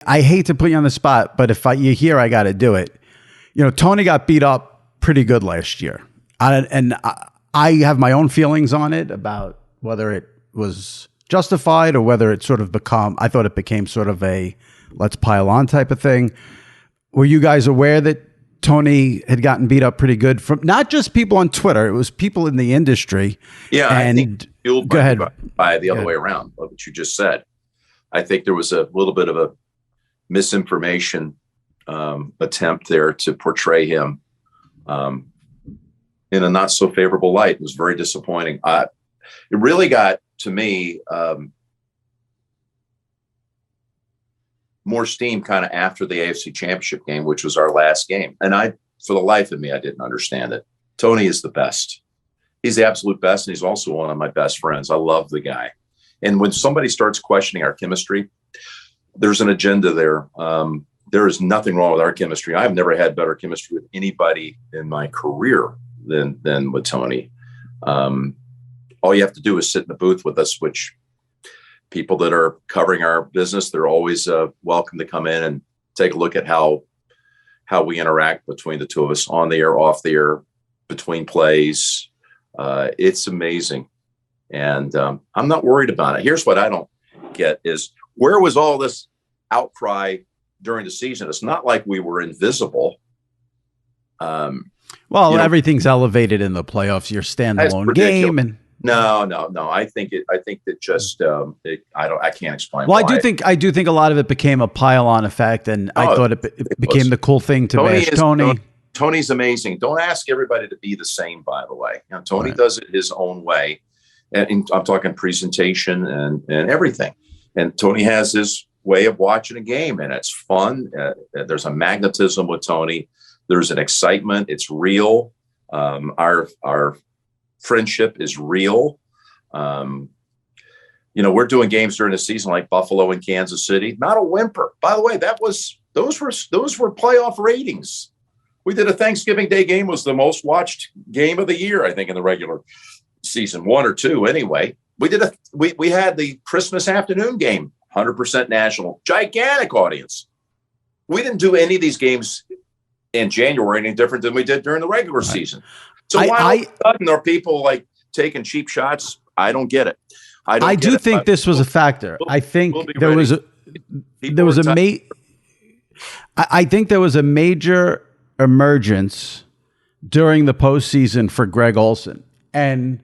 I hate to put you on the spot, but if you're here, I got to do it. Tony got beat up pretty good last year. I have my own feelings on it about whether it was justified or whether it sort of I thought it became sort of a let's pile on type of thing. Were you guys aware that Tony had gotten beat up pretty good from not just people on Twitter? It was people in the industry. Yeah, I think fueled go ahead. by the other way around, what you just said. I think there was a little bit of a misinformation attempt there to portray him in a not so favorable light. It was very disappointing. It really got to me more steam kind of after the AFC Championship game, which was our last game. And for the life of me, I didn't understand it. Tony is the best. He's the absolute best. And he's also one of my best friends. I love the guy. And when somebody starts questioning our chemistry, there's an agenda there. There is nothing wrong with our chemistry. I've never had better chemistry with anybody in my career than with Tony. All you have to do is sit in the booth with us, which people that are covering our business, they're always welcome to come in and take a look at how we interact between the two of us on the air, off the air, between plays. It's amazing. And I'm not worried about it. Here's what I don't get is where was all this outcry during the season? It's not like we were invisible. Everything's elevated in the playoffs. Your standalone game, and no. I think that just I can't explain. Well, why. I do think a lot of it became a pile-on effect, and I thought it became the cool thing to bash Tony. Tony's amazing. Don't ask everybody to be the same. By the way, Tony does it his own way, and I'm talking presentation and everything. And Tony has his way of watching a game, and it's fun. There's a magnetism with Tony. There's an excitement. It's real. Our friendship is real. We're doing games during the season like Buffalo and Kansas City. Not a whimper. By the way, those were playoff ratings. We did a Thanksgiving Day game, was the most watched game of the year, I think, in the regular season, one or two anyway. We had the Christmas afternoon game, 100% national, gigantic audience. We didn't do any of these games in January any different than we did during the regular season. So why all of a sudden are people like taking cheap shots? I don't get it. I do think this was a factor. I think there was a major emergence during the postseason for Greg Olsen, and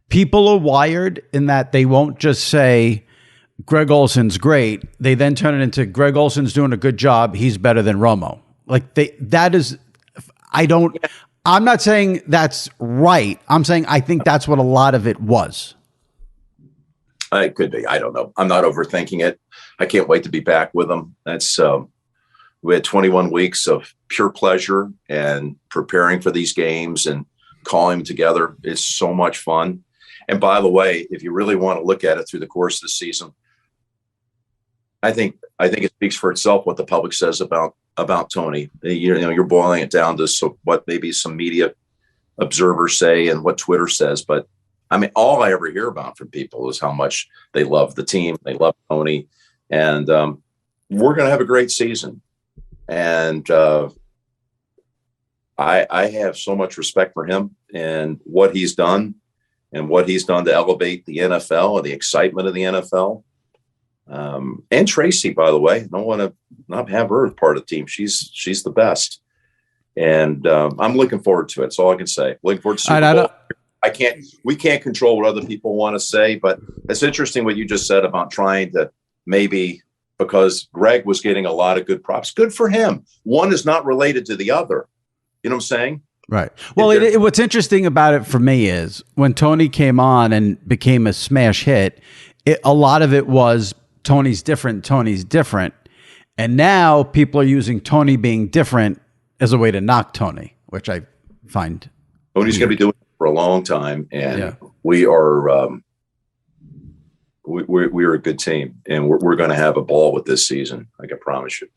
people are wired in that they won't just say Greg Olsen's great. They then turn it into Greg Olsen's doing a good job. He's better than Romo. I'm not saying that's right. I'm saying I think that's what a lot of it was. It could be. I don't know. I'm not overthinking it. I can't wait to be back with them. We had 21 weeks of pure pleasure and preparing for these games and calling them together. It's so much fun. And by the way, if you really want to look at it through the course of the season, I think it speaks for itself what the public says about Tony. You're boiling it down to what maybe some media observers say and what Twitter says. But I mean, all I ever hear about from people is how much they love the team. They love Tony. And we're going to have a great season. And I have so much respect for him and what he's done to elevate the NFL and the excitement of the NFL. And Tracy, by the way, I don't want to not have her as part of the team. She's the best. And I'm looking forward to it. That's all I can say. Looking forward to Super Bowl. We can't control what other people want to say, but it's interesting what you just said about trying to maybe, because Greg was getting a lot of good props. Good for him. One is not related to the other. You know what I'm saying? Right. Well, what's interesting about it for me is when Tony came on and became a smash hit, a lot of it was Tony's different. And now people are using Tony being different as a way to knock Tony, which I find. Tony's going to be doing it for a long time. And we are we're a good team, and we're going to have a ball with this season. I can promise you.